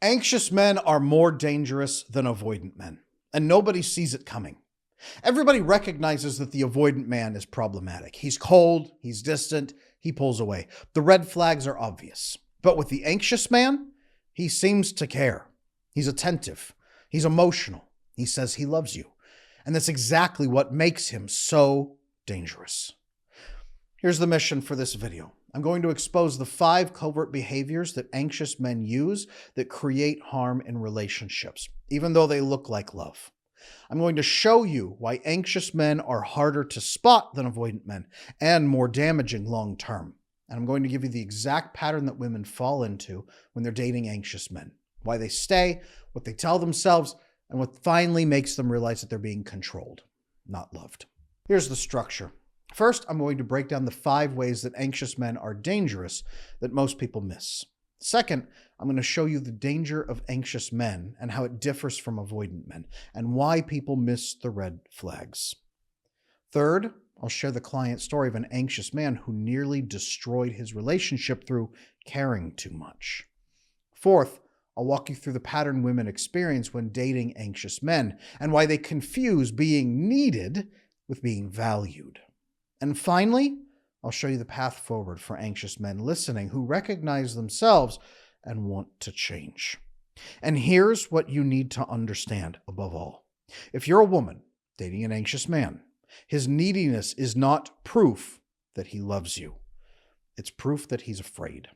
Anxious men are more dangerous than avoidant men, and nobody sees it coming. Everybody recognizes that the avoidant man is problematic. He's cold, he's distant, he pulls away. The red flags are obvious. But with the anxious man, he seems to care. He's attentive. He's emotional. He says he loves you. And that's exactly what makes him so dangerous. Here's the mission for this video. I'm going to expose the 5 covert behaviors that anxious men use that create harm in relationships, even though they look like love. I'm going to show you why anxious men are harder to spot than avoidant men and more damaging long term. And I'm going to give you the exact pattern that women fall into when they're dating anxious men, why they stay, what they tell themselves, and what finally makes them realize that they're being controlled, not loved. Here's the structure. First, I'm going to break down the 5 ways that anxious men are dangerous that most people miss. Second, I'm going to show you the danger of anxious men and how it differs from avoidant men and why people miss the red flags. Third, I'll share the client story of an anxious man who nearly destroyed his relationship through caring too much. Fourth, I'll walk you through the pattern women experience when dating anxious men and why they confuse being needed with being valued. And finally, I'll show you the path forward for anxious men listening who recognize themselves and want to change. And here's what you need to understand above all. If you're a woman dating an anxious man, his neediness is not proof that he loves you. It's proof that he's afraid.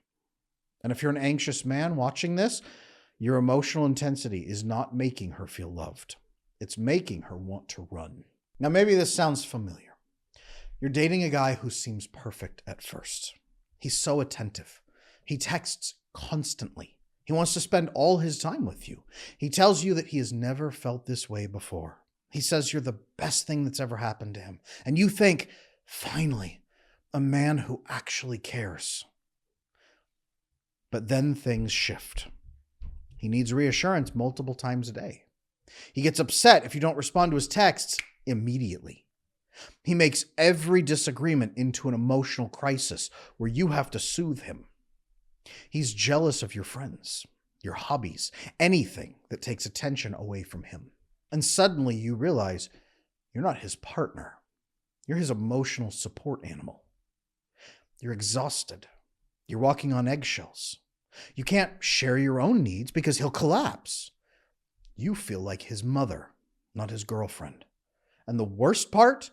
And if you're an anxious man watching this, your emotional intensity is not making her feel loved. It's making her want to run. Now, maybe this sounds familiar. You're dating a guy who seems perfect at first. He's so attentive. He texts constantly. He wants to spend all his time with you. He tells you that he has never felt this way before. He says you're the best thing that's ever happened to him. And you think, finally, a man who actually cares. But then things shift. He needs reassurance multiple times a day. He gets upset if you don't respond to his texts immediately. He makes every disagreement into an emotional crisis where you have to soothe him. He's jealous of your friends, your hobbies, anything that takes attention away from him. And suddenly you realize you're not his partner. You're his emotional support animal. You're exhausted. You're walking on eggshells. You can't share your own needs because he'll collapse. You feel like his mother, not his girlfriend. And the worst part?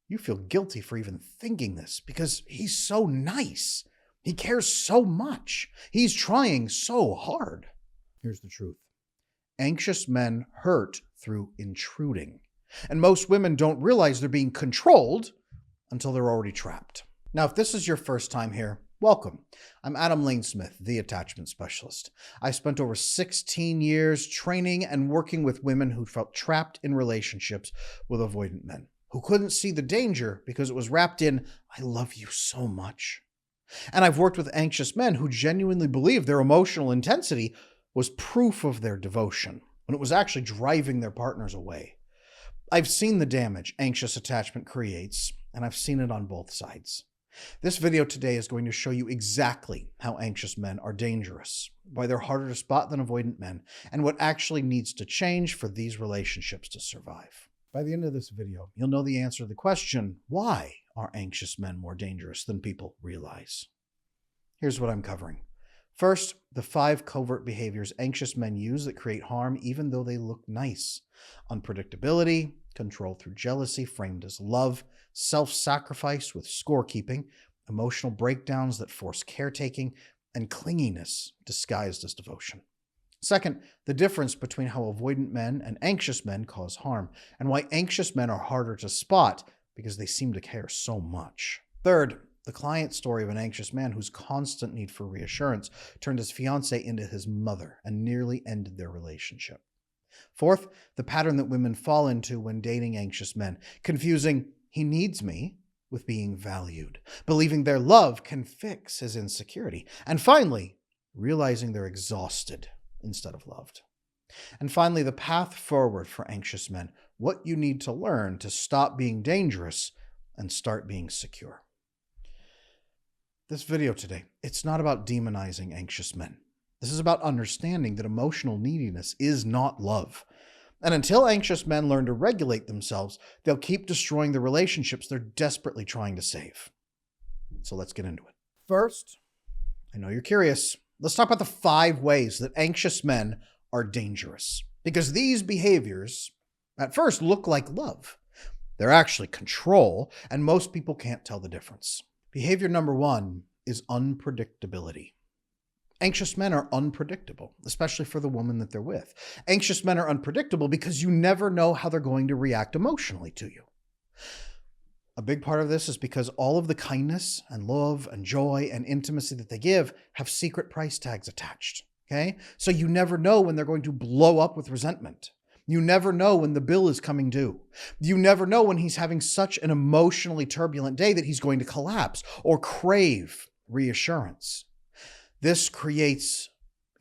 You feel guilty for even thinking this because he's so nice. He cares so much. He's trying so hard. Here's the truth. Anxious men hurt through intruding. And most women don't realize they're being controlled until they're already trapped. Now, if this is your first time here, welcome. I'm Adam Lane-Smith, the attachment specialist. I spent over 16 years training and working with women who felt trapped in relationships with avoidant men, who couldn't see the danger because it was wrapped in, I love you so much. And I've worked with anxious men who genuinely believed their emotional intensity was proof of their devotion, when it was actually driving their partners away. I've seen the damage anxious attachment creates, and I've seen it on both sides. This video today is going to show you exactly how anxious men are dangerous, why they're harder to spot than avoidant men, and what actually needs to change for these relationships to survive. By the end of this video, you'll know the answer to the question, why are anxious men more dangerous than people realize? Here's what I'm covering. First, the 5 covert behaviors anxious men use that create harm even though they look nice. Unpredictability, control through jealousy framed as love, self-sacrifice with scorekeeping, emotional breakdowns that force caretaking, and clinginess disguised as devotion. Second, the difference between how avoidant men and anxious men cause harm, and why anxious men are harder to spot because they seem to care so much. Third, the client story of an anxious man whose constant need for reassurance turned his fiancée into his mother and nearly ended their relationship. Fourth, the pattern that women fall into when dating anxious men, confusing he needs me with being valued, believing their love can fix his insecurity, and finally, realizing they're exhausted instead of loved. And finally, the path forward for anxious men, what you need to learn to stop being dangerous and start being secure. This video today, it's not about demonizing anxious men. This is about understanding that emotional neediness is not love. And until anxious men learn to regulate themselves, they'll keep destroying the relationships they're desperately trying to save. So let's get into it. First, I know you're curious. Let's talk about the 5 ways that anxious men are dangerous. Because these behaviors, at first, look like love. They're actually control, and most people can't tell the difference. Behavior number 1 is unpredictability. Anxious men are unpredictable, especially for the woman that they're with. Anxious men are unpredictable because you never know how they're going to react emotionally to you. A big part of this is because all of the kindness and love and joy and intimacy that they give have secret price tags attached. Okay? So you never know when they're going to blow up with resentment. You never know when the bill is coming due. You never know when he's having such an emotionally turbulent day that he's going to collapse or crave reassurance. This creates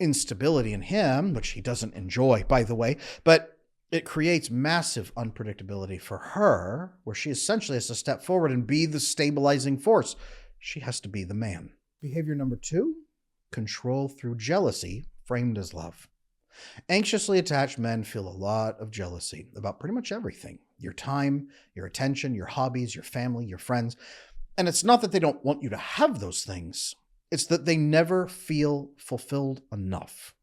instability in him, which he doesn't enjoy, by the way, but it creates massive unpredictability for her, where she essentially has to step forward and be the stabilizing force. She has to be the man. Behavior number 2, control through jealousy, framed as love. Anxiously attached men feel a lot of jealousy about pretty much everything. Your time, your attention, your hobbies, your family, your friends. And it's not that they don't want you to have those things. It's that they never feel fulfilled enough.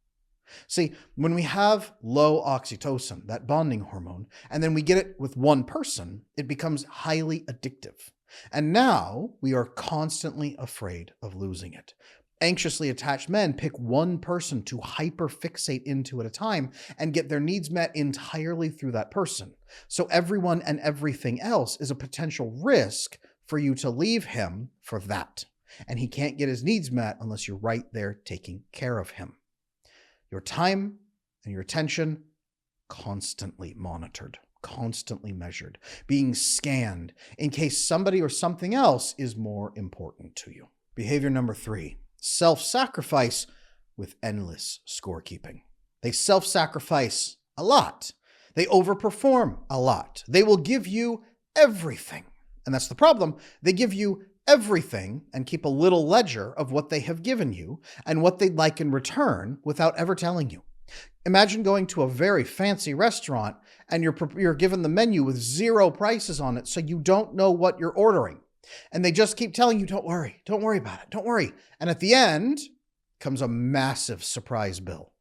See, when we have low oxytocin, that bonding hormone, and then we get it with one person, it becomes highly addictive. And now we are constantly afraid of losing it. Anxiously attached men pick one person to hyperfixate into at a time and get their needs met entirely through that person. So everyone and everything else is a potential risk for you to leave him for that. And he can't get his needs met unless you're right there taking care of him. Your time and your attention constantly monitored, constantly measured, being scanned in case somebody or something else is more important to you. Behavior number 3, self-sacrifice with endless scorekeeping. They self-sacrifice a lot. They overperform a lot. They will give you everything. And that's the problem. They give you everything and keep a little ledger of what they have given you and what they'd like in return without ever telling you. Imagine going to a very fancy restaurant and you're given the menu with 0 prices on it, so you don't know what you're ordering. And they just keep telling you, don't worry about it, don't worry. And at the end comes a massive surprise bill.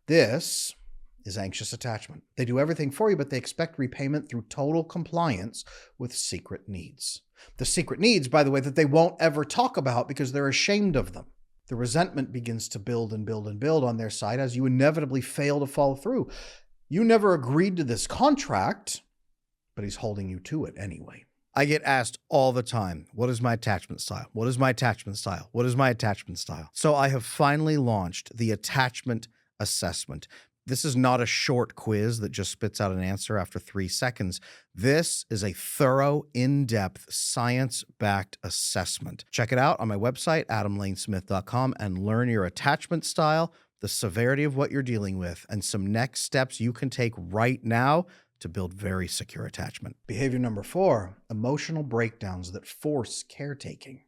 This is anxious attachment. They do everything for you, but they expect repayment through total compliance with secret needs. The secret needs, by the way, that they won't ever talk about because they're ashamed of them. The resentment begins to build and build and build on their side as you inevitably fail to follow through. You never agreed to this contract, but he's holding you to it anyway. I get asked all the time, what is my attachment style? What is my attachment style? What is my attachment style? So I have finally launched the attachment assessment. This is not a short quiz that just spits out an answer after 3 seconds. This is a thorough, in-depth, science-backed assessment. Check it out on my website, adamlanesmith.com, and learn your attachment style, the severity of what you're dealing with, and some next steps you can take right now to build very secure attachment. Behavior number 4, emotional breakdowns that force caretaking.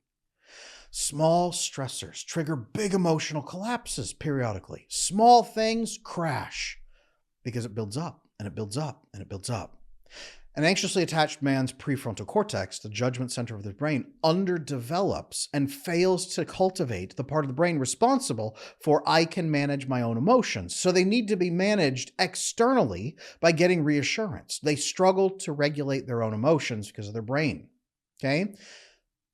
Small stressors trigger big emotional collapses periodically. Small things crash because it builds up and it builds up and it builds up. An anxiously attached man's prefrontal cortex, the judgment center of the brain, underdevelops and fails to cultivate the part of the brain responsible for I can manage my own emotions. So they need to be managed externally by getting reassurance. They struggle to regulate their own emotions because of their brain. Okay?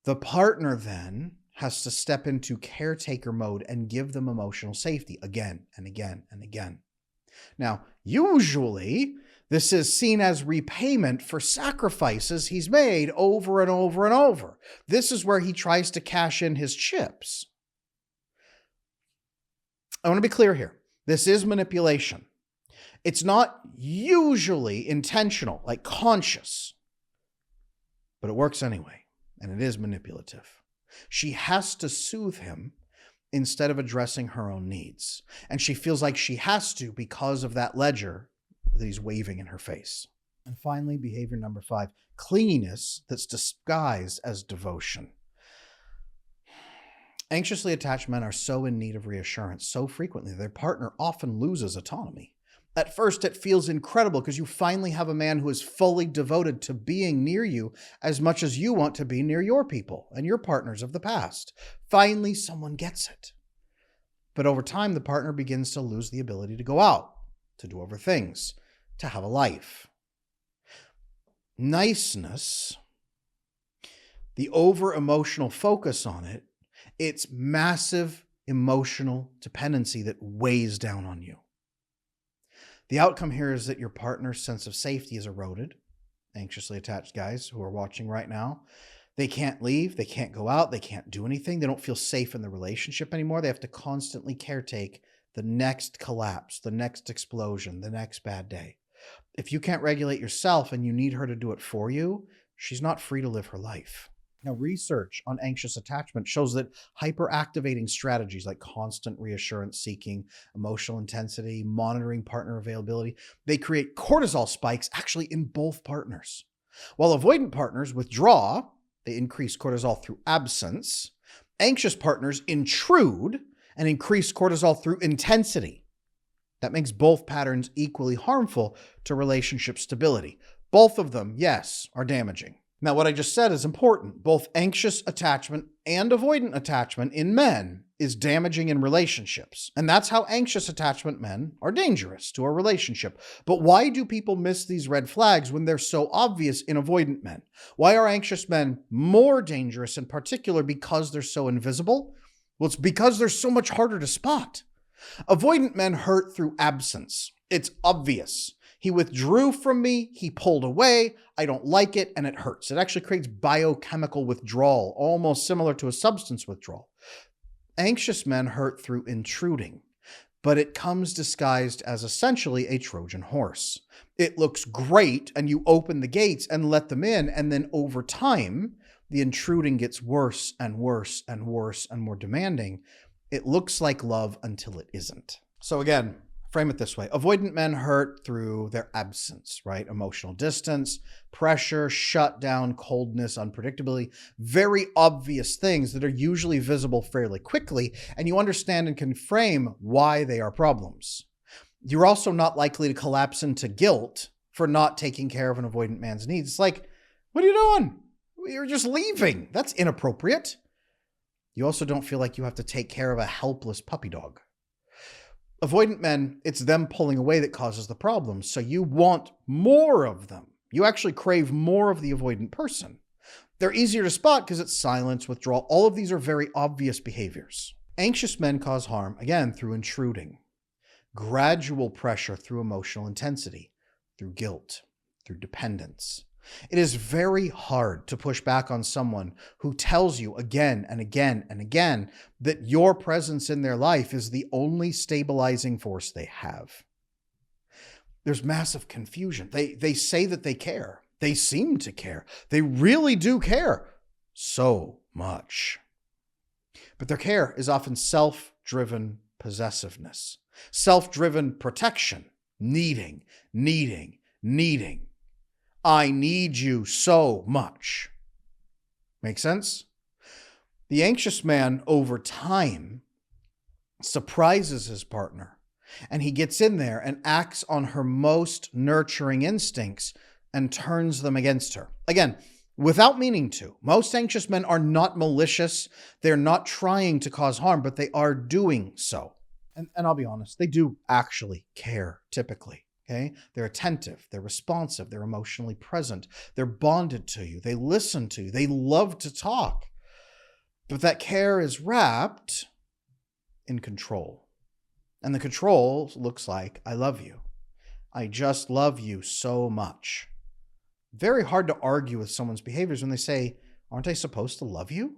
The partner then has to step into caretaker mode and give them emotional safety again and again and again. Now, usually, this is seen as repayment for sacrifices he's made over and over and over. This is where he tries to cash in his chips. I want to be clear here. This is manipulation. It's not usually intentional, like conscious, but it works anyway, and it is manipulative. She has to soothe him instead of addressing her own needs. And she feels like she has to because of that ledger that he's waving in her face. And finally, behavior number 5, clinginess that's disguised as devotion. Anxiously attached men are so in need of reassurance so frequently, their partner often loses autonomy. At first, it feels incredible because you finally have a man who is fully devoted to being near you as much as you want to be near your people and your partners of the past. Finally, someone gets it. But over time, the partner begins to lose the ability to go out, to do other things, to have a life. Niceness, the over-emotional focus on it, it's massive emotional dependency that weighs down on you. The outcome here is that your partner's sense of safety is eroded. Anxiously attached guys who are watching right now, they can't leave, they can't go out, they can't do anything, they don't feel safe in the relationship anymore. They have to constantly caretake the next collapse, the next explosion, the next bad day. If you can't regulate yourself and you need her to do it for you, she's not free to live her life. Now, research on anxious attachment shows that hyperactivating strategies like constant reassurance seeking, emotional intensity, monitoring partner availability, they create cortisol spikes actually in both partners. While avoidant partners withdraw, they increase cortisol through absence. Anxious partners intrude and increase cortisol through intensity. That makes both patterns equally harmful to relationship stability. Both of them, yes, are damaging. Now, what I just said is important. Both anxious attachment and avoidant attachment in men is damaging in relationships. And that's how anxious attachment men are dangerous to a relationship. But why do people miss these red flags when they're so obvious in avoidant men? Why are anxious men more dangerous in particular because they're so invisible? Well, it's because they're so much harder to spot. Avoidant men hurt through absence. It's obvious. He withdrew from me, he pulled away, I don't like it, and it hurts. It actually creates biochemical withdrawal, almost similar to a substance withdrawal. Anxious men hurt through intruding, but it comes disguised as essentially a Trojan horse. It looks great, and you open the gates and let them in, and then over time, the intruding gets worse and worse and worse and more demanding. It looks like love until it isn't. So again, frame it this way. Avoidant men hurt through their absence, right? Emotional distance, pressure, shutdown, coldness, unpredictability, very obvious things that are usually visible fairly quickly, and you understand and can frame why they are problems. You're also not likely to collapse into guilt for not taking care of an avoidant man's needs. It's like, what are you doing? You're just leaving. That's inappropriate. You also don't feel like you have to take care of a helpless puppy dog. Avoidant men, it's them pulling away that causes the problem. So you want more of them. You actually crave more of the avoidant person. They're easier to spot because it's silence, withdrawal. All of these are very obvious behaviors. Anxious men cause harm, again, through intruding. Gradual pressure through emotional intensity, through guilt, through dependence. It is very hard to push back on someone who tells you again and again and again that your presence in their life is the only stabilizing force they have. There's massive confusion. They say that they care. They seem to care. They really do care so much. But their care is often self-driven possessiveness, self-driven protection, needing. I need you so much. Make sense? The anxious man over time surprises his partner, and he gets in there and acts on her most nurturing instincts and turns them against her. Again, without meaning to. Most anxious men are not malicious. They're not trying to cause harm, but they are doing so. And I'll be honest, they do actually care typically. Okay? They're attentive, they're responsive, they're emotionally present, they're bonded to you, they listen to you, they love to talk. But that care is wrapped in control. And the control looks like, I love you. I just love you so much. Very hard to argue with someone's behaviors when they say, aren't I supposed to love you?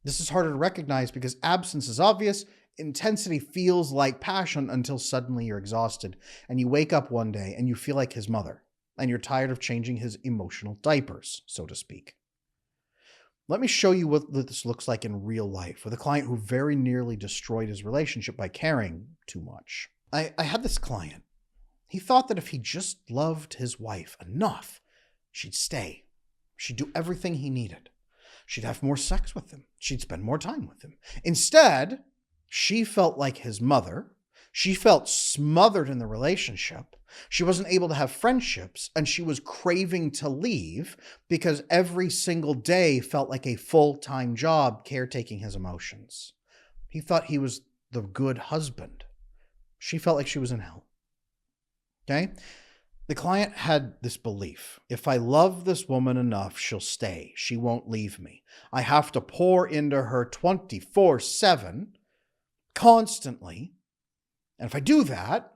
This is harder to recognize because absence is obvious. Intensity feels like passion until suddenly you're exhausted and you wake up one day and you feel like his mother and you're tired of changing his emotional diapers, so to speak. Let me show you what this looks like in real life with a client who very nearly destroyed his relationship by caring too much. I had this client. He thought that if he just loved his wife enough, she'd stay. She'd do everything he needed. She'd have more sex with him. She'd spend more time with him. Instead, she felt like his mother. She felt smothered in the relationship. She wasn't able to have friendships, and she was craving to leave because every single day felt like a full-time job caretaking his emotions. He thought he was the good husband. She felt like she was in hell. Okay? The client had this belief: if I love this woman enough, she'll stay. She won't leave me. I have to pour into her 24/7, constantly. And if I do that,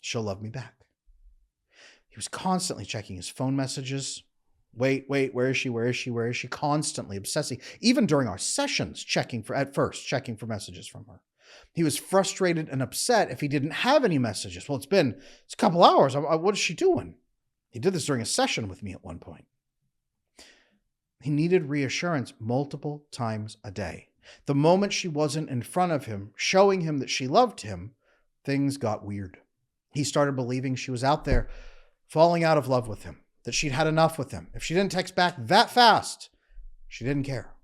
she'll love me back. He was constantly checking his phone messages. Wait, where is she? Where is she? Where is she? Constantly obsessing. Even during our sessions, checking for messages from her. He was frustrated and upset if he didn't have any messages. Well, it's a couple hours. What is she doing? He did this during a session with me at one point. He needed reassurance multiple times a day. The moment she wasn't in front of him, showing him that she loved him, things got weird. He started believing she was out there falling out of love with him, that she'd had enough with him. If she didn't text back that fast, she didn't care.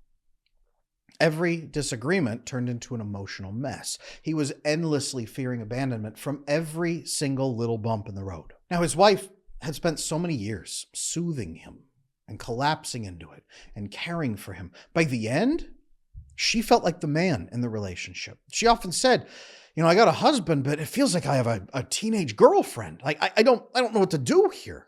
Every disagreement turned into an emotional mess. He was endlessly fearing abandonment from every single little bump in the road. Now, his wife had spent so many years soothing him and collapsing into it and caring for him. By the end, she felt like the man in the relationship. She often said, I got a husband, but it feels like I have a teenage girlfriend. Like, I don't know what to do here.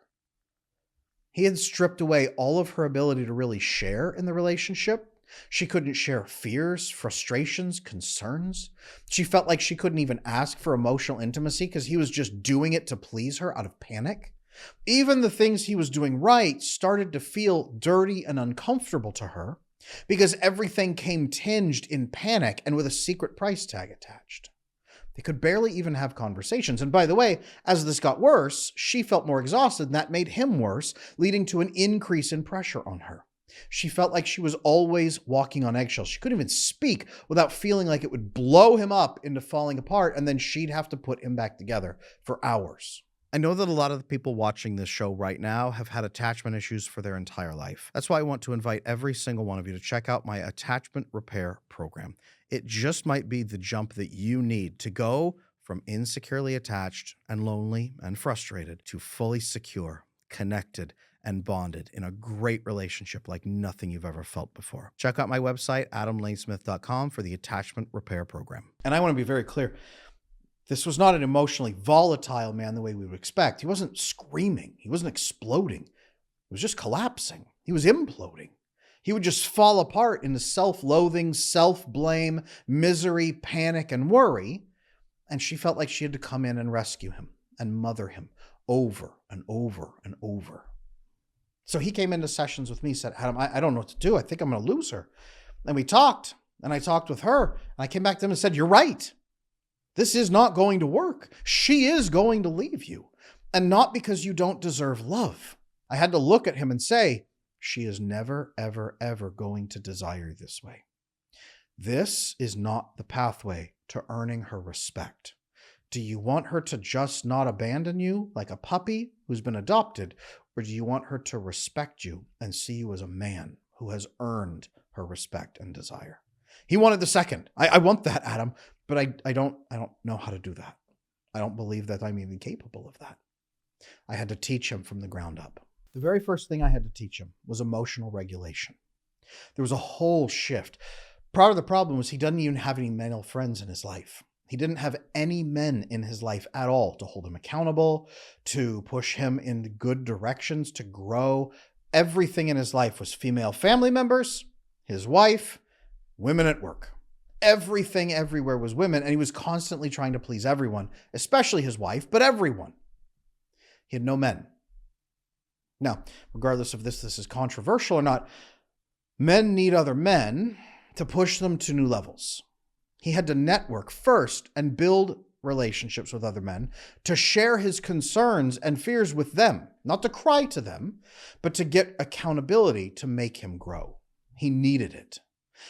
He had stripped away all of her ability to really share in the relationship. She couldn't share fears, frustrations, concerns. She felt like she couldn't even ask for emotional intimacy because he was just doing it to please her out of panic. Even the things he was doing right started to feel dirty and uncomfortable to her because everything came tinged in panic and with a secret price tag attached. They could barely even have conversations. And by the way, as this got worse, she felt more exhausted, and that made him worse, leading to an increase in pressure on her. She felt like she was always walking on eggshells. She couldn't even speak without feeling like it would blow him up into falling apart, and then she'd have to put him back together for hours. I know that a lot of the people watching this show right now have had attachment issues for their entire life. That's why I want to invite every single one of you to check out my attachment repair program. It just might be the jump that you need to go from insecurely attached and lonely and frustrated to fully secure, connected, and bonded in a great relationship like nothing you've ever felt before. Check out my website, adamlanesmith.com, for the attachment repair program. And I want to be very clear. This was not an emotionally volatile man the way we would expect. He wasn't screaming. He wasn't exploding. He was just collapsing. He was imploding. He would just fall apart into self-loathing, self-blame, misery, panic, and worry. And she felt like she had to come in and rescue him and mother him over and over and over. So he came into sessions with me, said, Adam, I don't know what to do. I think I'm going to lose her. And we talked, and I talked with her, and I came back to him and said, you're right. This is not going to work. She is going to leave you. And not because you don't deserve love. I had to look at him and say, she is never, ever, ever going to desire this way. This is not the pathway to earning her respect. Do you want her to just not abandon you like a puppy who's been adopted? Or do you want her to respect you and see you as a man who has earned her respect and desire? He wanted the second. I want that, Adam, but I don't know how to do that. I don't believe that I'm even capable of that. I had to teach him from the ground up. The very first thing I had to teach him was emotional regulation. There was a whole shift. Part of the problem was he doesn't even have any male friends in his life. He didn't have any men in his life at all to hold him accountable, to push him in good directions, to grow. Everything in his life was female family members, his wife, women at work. Everything everywhere was women, and he was constantly trying to please everyone, especially his wife, but everyone. He had no men. Now, regardless of this is controversial or not, men need other men to push them to new levels. He had to network first and build relationships with other men to share his concerns and fears with them, not to cry to them, but to get accountability to make him grow. He needed it.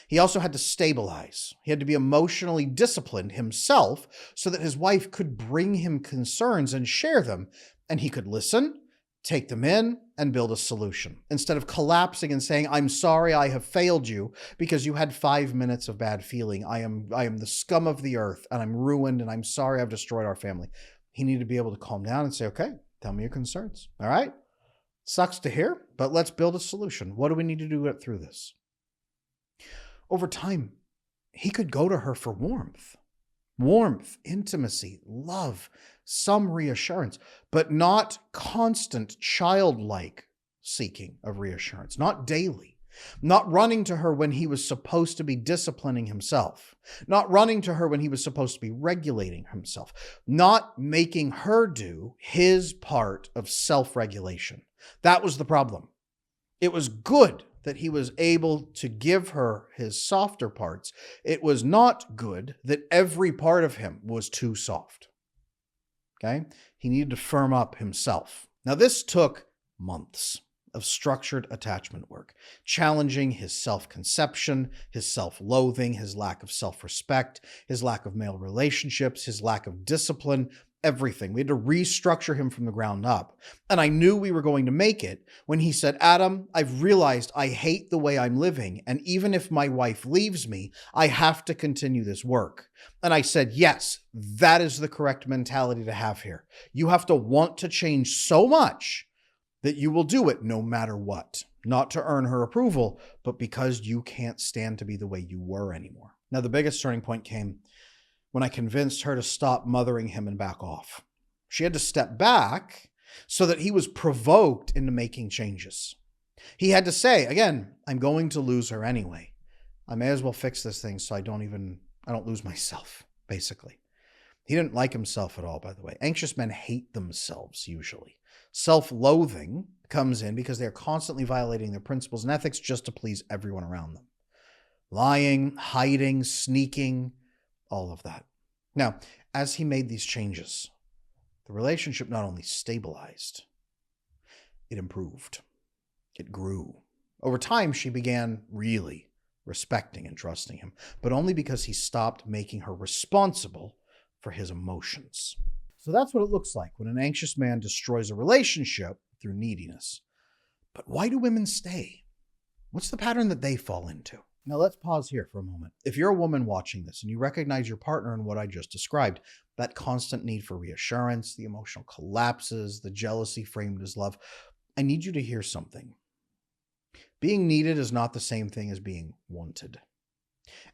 He also had to stabilize. He had to be emotionally disciplined himself so that his wife could bring him concerns and share them, and he could listen Take them in and build a solution. Instead of collapsing and saying, I'm sorry, I have failed you because you had 5 minutes of bad feeling. I am the scum of the earth and I'm ruined and I'm sorry I've destroyed our family. He needed to be able to calm down and say, okay, tell me your concerns. All right. Sucks to hear, but let's build a solution. What do we need to do to get through this? Over time, he could go to her for warmth, intimacy, love, some reassurance, but not constant childlike seeking of reassurance, not daily, not running to her when he was supposed to be disciplining himself, not running to her when he was supposed to be regulating himself, not making her do his part of self-regulation. That was the problem. It was good that he was able to give her his softer parts. It was not good that every part of him was too soft. Okay? He needed to firm up himself. Now, this took months of structured attachment work, challenging his self-conception, his self-loathing, his lack of self-respect, his lack of male relationships, his lack of discipline, everything. We had to restructure him from the ground up. And I knew we were going to make it when he said, Adam, I've realized I hate the way I'm living. And even if my wife leaves me, I have to continue this work. And I said, yes, that is the correct mentality to have here. You have to want to change so much that you will do it no matter what. Not to earn her approval, but because you can't stand to be the way you were anymore. Now, the biggest turning point came when I convinced her to stop mothering him and back off. She had to step back so that he was provoked into making changes. He had to say, again, I'm going to lose her anyway. I may as well fix this thing so I don't lose myself, basically. He didn't like himself at all, by the way. Anxious men hate themselves, usually. Self-loathing comes in because they're constantly violating their principles and ethics just to please everyone around them. Lying, hiding, sneaking, all of that. Now, as he made these changes, the relationship not only stabilized, it improved. It grew. Over time, she began really respecting and trusting him, but only because he stopped making her responsible for his emotions. So that's what it looks like when an anxious man destroys a relationship through neediness. But why do women stay? What's the pattern that they fall into? Now let's pause here for a moment. If you're a woman watching this and you recognize your partner in what I just described, that constant need for reassurance, the emotional collapses, the jealousy framed as love, I need you to hear something. Being needed is not the same thing as being wanted.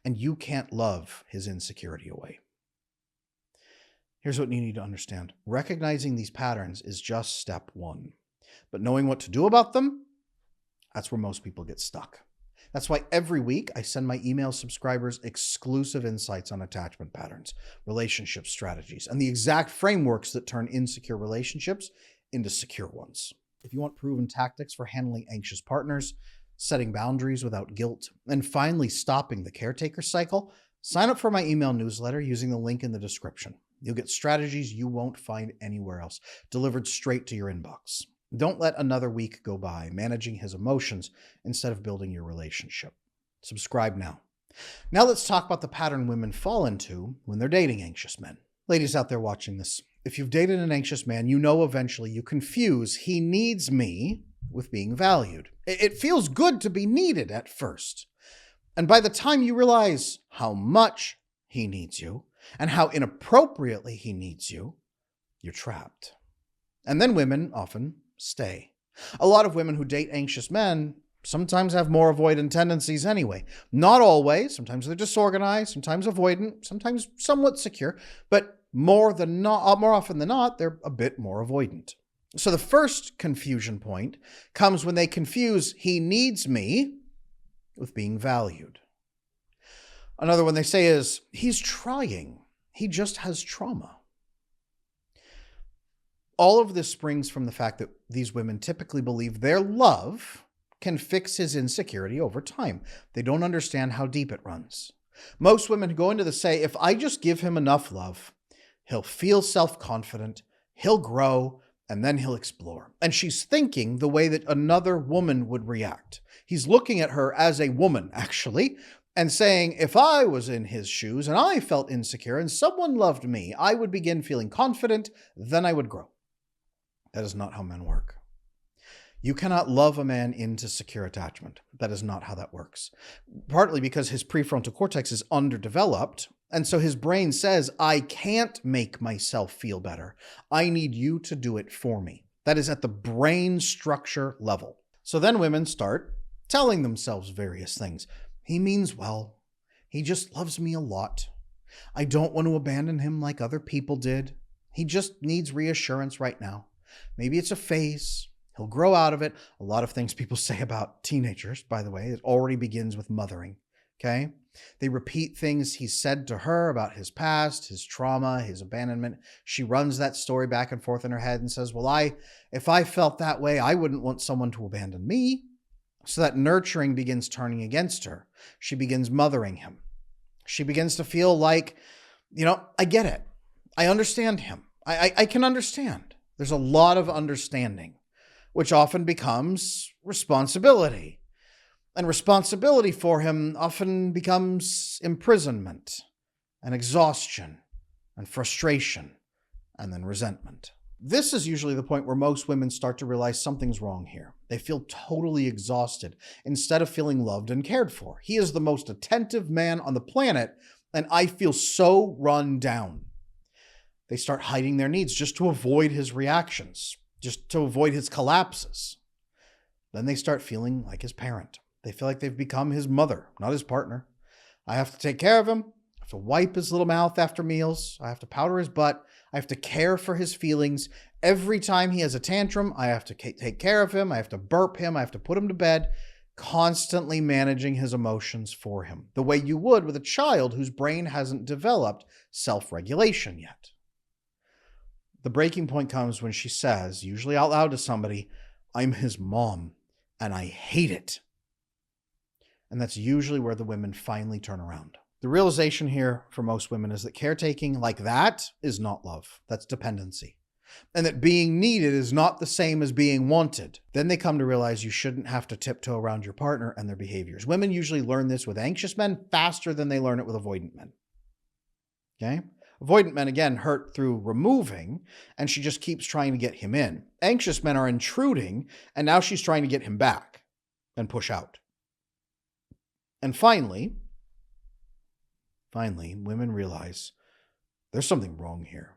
And you can't love his insecurity away. Here's what you need to understand. Recognizing these patterns is just step one. But knowing what to do about them, that's where most people get stuck. That's why every week I send my email subscribers exclusive insights on attachment patterns, relationship strategies, and the exact frameworks that turn insecure relationships into secure ones. If you want proven tactics for handling anxious partners, setting boundaries without guilt, and finally stopping the caretaker cycle, sign up for my email newsletter using the link in the description. You'll get strategies you won't find anywhere else, delivered straight to your inbox. Don't let another week go by managing his emotions instead of building your relationship. Subscribe now. Now let's talk about the pattern women fall into when they're dating anxious men. Ladies out there watching this, if you've dated an anxious man, you know eventually you confuse "he needs me" with being valued. It feels good to be needed at first. And by the time you realize how much he needs you and how inappropriately he needs you, you're trapped. And then women often stay. A lot of women who date anxious men sometimes have more avoidant tendencies anyway. Not always. Sometimes they're disorganized, sometimes avoidant, sometimes somewhat secure, but more often than not, they're a bit more avoidant. So the first confusion point comes when they confuse "he needs me" with being valued. Another one they say is, "he's trying, he just has trauma." All of this springs from the fact that these women typically believe their love can fix his insecurity over time. They don't understand how deep it runs. Most women go into this say, if I just give him enough love, he'll feel self-confident, he'll grow, and then he'll explore. And she's thinking the way that another woman would react. He's looking at her as a woman, actually, and saying, if I was in his shoes and I felt insecure and someone loved me, I would begin feeling confident, then I would grow. That is not how men work. You cannot love a man into secure attachment. That is not how that works. Partly because his prefrontal cortex is underdeveloped, and so his brain says, I can't make myself feel better. I need you to do it for me. That is at the brain structure level. So then women start telling themselves various things. He means well. He just loves me a lot. I don't want to abandon him like other people did. He just needs reassurance right now. Maybe it's a phase. He'll grow out of it. A lot of things people say about teenagers, by the way, it already begins with mothering. Okay? They repeat things he said to her about his past, his trauma, his abandonment. She runs that story back and forth in her head and says, well, if I felt that way, I wouldn't want someone to abandon me. So that nurturing begins turning against her. She begins mothering him. She begins to feel like, I get it. I understand him. I can understand. There's a lot of understanding, which often becomes responsibility. And responsibility for him often becomes imprisonment and exhaustion and frustration and then resentment. This is usually the point where most women start to realize something's wrong here. They feel totally exhausted instead of feeling loved and cared for. He is the most attentive man on the planet, and I feel so run down. They start hiding their needs just to avoid his reactions, just to avoid his collapses. Then they start feeling like his parent. They feel like they've become his mother, not his partner. I have to take care of him. I have to wipe his little mouth after meals. I have to powder his butt. I have to care for his feelings. Every time he has a tantrum, I have to take care of him. I have to burp him. I have to put him to bed, constantly managing his emotions for him, the way you would with a child whose brain hasn't developed self-regulation yet. The breaking point comes when she says, usually out loud to somebody, I'm his mom, and I hate it. And that's usually where the women finally turn around. The realization here for most women is that caretaking like that is not love. That's dependency. And that being needed is not the same as being wanted. Then they come to realize you shouldn't have to tiptoe around your partner and their behaviors. Women usually learn this with anxious men faster than they learn it with avoidant men. Okay? Avoidant men, again, hurt through removing, and she just keeps trying to get him in. Anxious men are intruding, and now she's trying to get him back and push out. And finally, women realize there's something wrong here.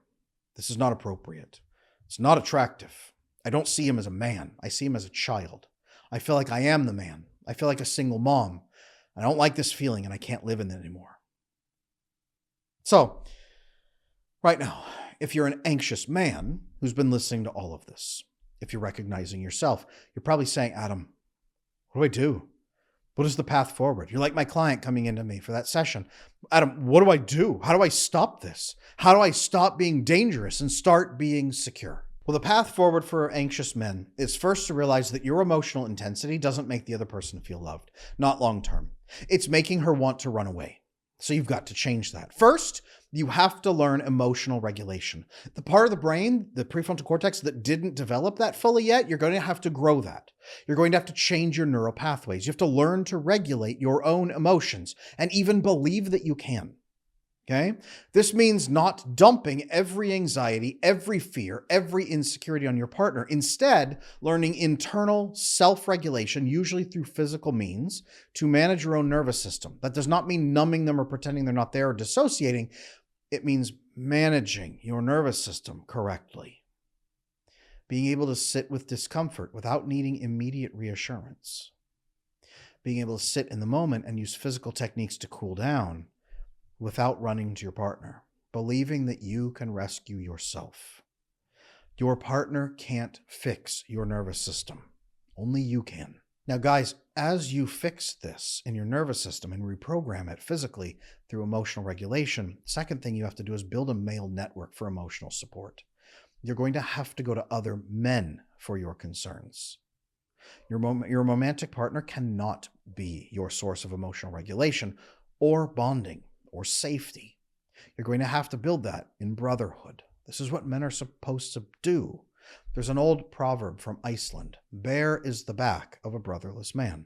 This is not appropriate. It's not attractive. I don't see him as a man. I see him as a child. I feel like I am the man. I feel like a single mom. I don't like this feeling, and I can't live in it anymore. So, right now, if you're an anxious man who's been listening to all of this, if you're recognizing yourself, you're probably saying, Adam, what do I do? What is the path forward? You're like my client coming into me for that session. Adam, what do I do? How do I stop this? How do I stop being dangerous and start being secure? Well, the path forward for anxious men is first to realize that your emotional intensity doesn't make the other person feel loved, not long term. It's making her want to run away. So you've got to change that. First, you have to learn emotional regulation. The part of the brain, the prefrontal cortex, that didn't develop that fully yet, you're going to have to grow that. You're going to have to change your neural pathways. You have to learn to regulate your own emotions and even believe that you can. Okay? This means not dumping every anxiety, every fear, every insecurity on your partner. Instead, learning internal self-regulation, usually through physical means, to manage your own nervous system. That does not mean numbing them or pretending they're not there or dissociating. It means managing your nervous system correctly. Being able to sit with discomfort without needing immediate reassurance. Being able to sit in the moment and use physical techniques to cool down without running to your partner. Believing that you can rescue yourself. Your partner can't fix your nervous system. Only you can. Now, guys, as you fix this in your nervous system and reprogram it physically through emotional regulation, second thing you have to do is build a male network for emotional support. You're going to have to go to other men for your concerns. Your romantic partner cannot be your source of emotional regulation or bonding or safety. You're going to have to build that in brotherhood. This is what men are supposed to do. There's an old proverb from Iceland. Bare is the back of a brotherless man.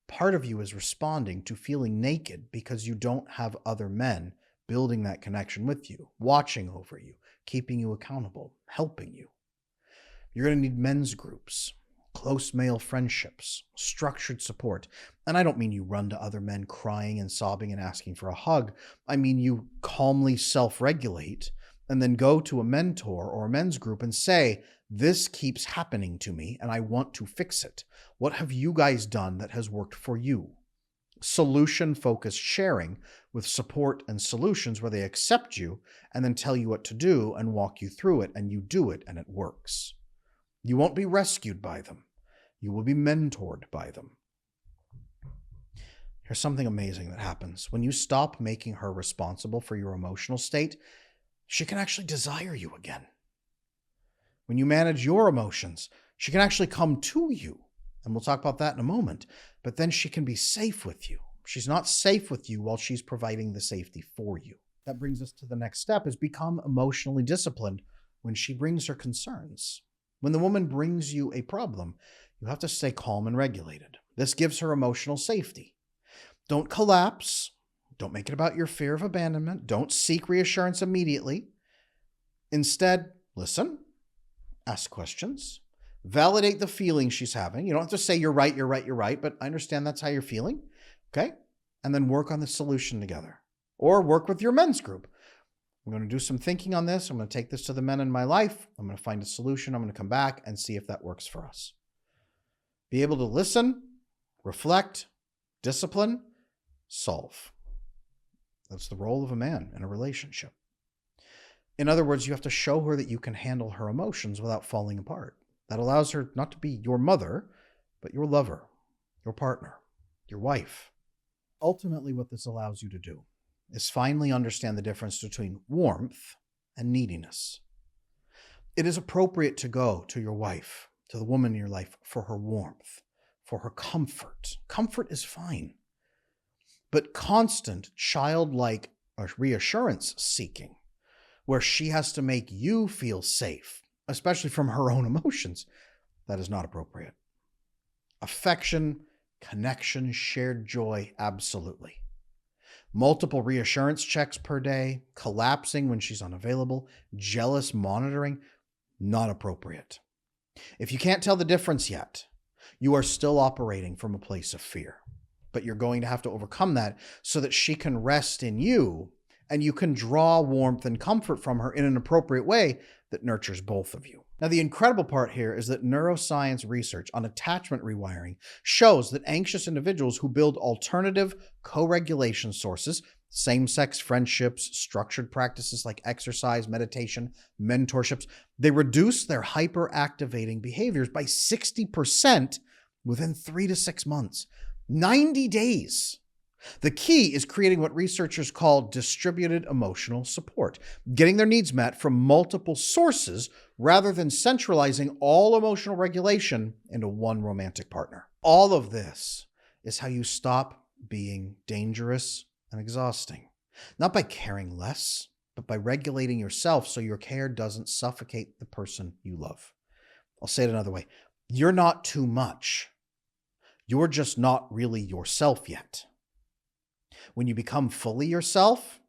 Part of you is responding to feeling naked because you don't have other men building that connection with you, watching over you, keeping you accountable, helping you. You're going to need men's groups, close male friendships, structured support. And I don't mean you run to other men crying and sobbing and asking for a hug. I mean you calmly self-regulate and then go to a mentor or a men's group and say, this keeps happening to me and I want to fix it. What have you guys done that has worked for you? Solution-focused sharing with support and solutions where they accept you and then tell you what to do and walk you through it, and you do it and it works. You won't be rescued by them. You will be mentored by them. Here's something amazing that happens. When you stop making her responsible for your emotional state, she can actually desire you again. When you manage your emotions, she can actually come to you. And we'll talk about that in a moment. But then she can be safe with you. She's not safe with you while she's providing the safety for you. That brings us to the next step, is become emotionally disciplined when she brings her concerns. When the woman brings you a problem, you have to stay calm and regulated. This gives her emotional safety. Don't collapse. Don't make it about your fear of abandonment. Don't seek reassurance immediately. Instead, listen, ask questions, validate the feelings she's having. You don't have to say you're right, but I understand that's how you're feeling. Okay? And then work on the solution together. Or work with your men's group. I'm going to do some thinking on this. I'm going to take this to the men in my life. I'm going to find a solution. I'm going to come back and see if that works for us. Be able to listen, reflect, discipline, solve. That's the role of a man in a relationship. In other words, you have to show her that you can handle her emotions without falling apart. That allows her not to be your mother, but your lover, your partner, your wife. Ultimately, what this allows you to do is finally understand the difference between warmth and neediness. It is appropriate to go to your wife, to the woman in your life, for her warmth, for her comfort. Comfort is fine. But constant childlike reassurance seeking, where she has to make you feel safe, especially from her own emotions, that is not appropriate. Affection, connection, shared joy, absolutely. Multiple reassurance checks per day, collapsing when she's unavailable, jealous monitoring, not appropriate. If you can't tell the difference yet, you are still operating from a place of fear. But you're going to have to overcome that so that she can rest in you and you can draw warmth and comfort from her in an appropriate way that nurtures both of you. Now, the incredible part here is that neuroscience research on attachment rewiring shows that anxious individuals who build alternative co-regulation sources, same-sex friendships, structured practices like exercise, meditation, mentorships, they reduce their hyperactivating behaviors by 60% within 3 to 6 months. 90 days. The key is creating what researchers call distributed emotional support, getting their needs met from multiple sources rather than centralizing all emotional regulation into one romantic partner. All of this is how you stop being dangerous and exhausting. Not by caring less, but by regulating yourself so your care doesn't suffocate the person you love. I'll say it another way. You're not too much. You're just not really yourself yet. When you become fully yourself,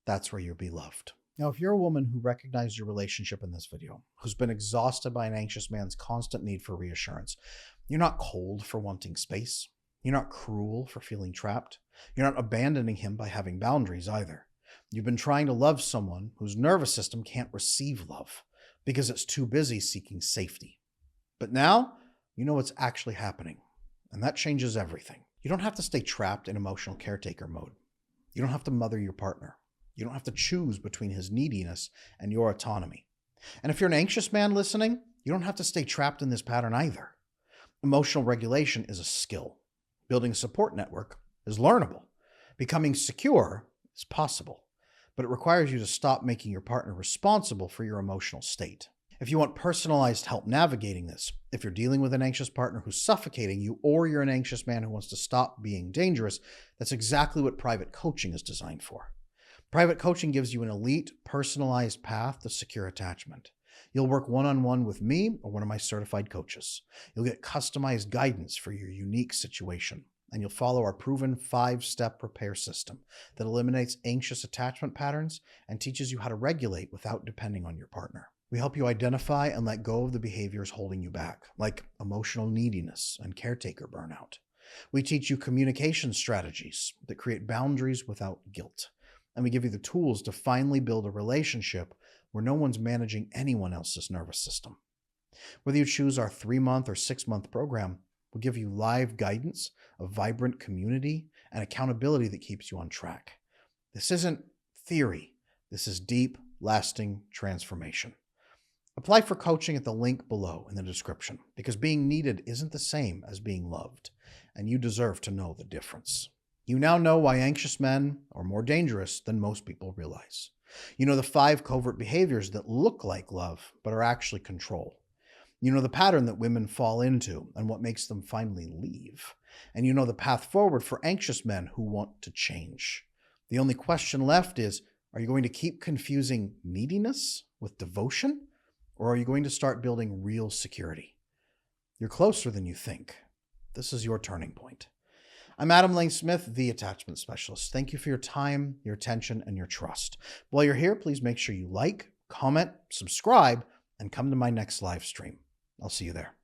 that's where you'll be loved. Now, if you're a woman who recognized your relationship in this video, who's been exhausted by an anxious man's constant need for reassurance, you're not cold for wanting space. You're not cruel for feeling trapped. You're not abandoning him by having boundaries either. You've been trying to love someone whose nervous system can't receive love because it's too busy seeking safety. But now, you know what's actually happening, and that changes everything. You don't have to stay trapped in emotional caretaker mode. You don't have to mother your partner. You don't have to choose between his neediness and your autonomy. And if you're an anxious man listening, you don't have to stay trapped in this pattern either. Emotional regulation is a skill. Building a support network is learnable. Becoming secure is possible, but it requires you to stop making your partner responsible for your emotional state. If you want personalized help navigating this, if you're dealing with an anxious partner who's suffocating you, or you're an anxious man who wants to stop being dangerous, that's exactly what private coaching is designed for. Private coaching gives you an elite, personalized path to secure attachment. You'll work one-on-one with me or one of my certified coaches. You'll get customized guidance for your unique situation, and you'll follow our proven 5-step repair system that eliminates anxious attachment patterns and teaches you how to regulate without depending on your partner. We help you identify and let go of the behaviors holding you back, like emotional neediness and caretaker burnout. We teach you communication strategies that create boundaries without guilt. And we give you the tools to finally build a relationship where no one's managing anyone else's nervous system. Whether you choose our 3-month or 6-month program, we'll give you live guidance, a vibrant community, and accountability that keeps you on track. This isn't theory. This is deep, lasting transformation. Apply for coaching at the link below in the description, because being needed isn't the same as being loved, and you deserve to know the difference. You now know why anxious men are more dangerous than most people realize. You know the 5 covert behaviors that look like love, but are actually control. You know the pattern that women fall into and what makes them finally leave. And you know the path forward for anxious men who want to change. The only question left is, are you going to keep confusing neediness with devotion? Or are you going to start building real security? You're closer than you think. This is your turning point. I'm Adam Lane Smith, the attachment specialist. Thank you for your time, your attention, and your trust. While you're here, please make sure you like, comment, subscribe, and come to my next live stream. I'll see you there.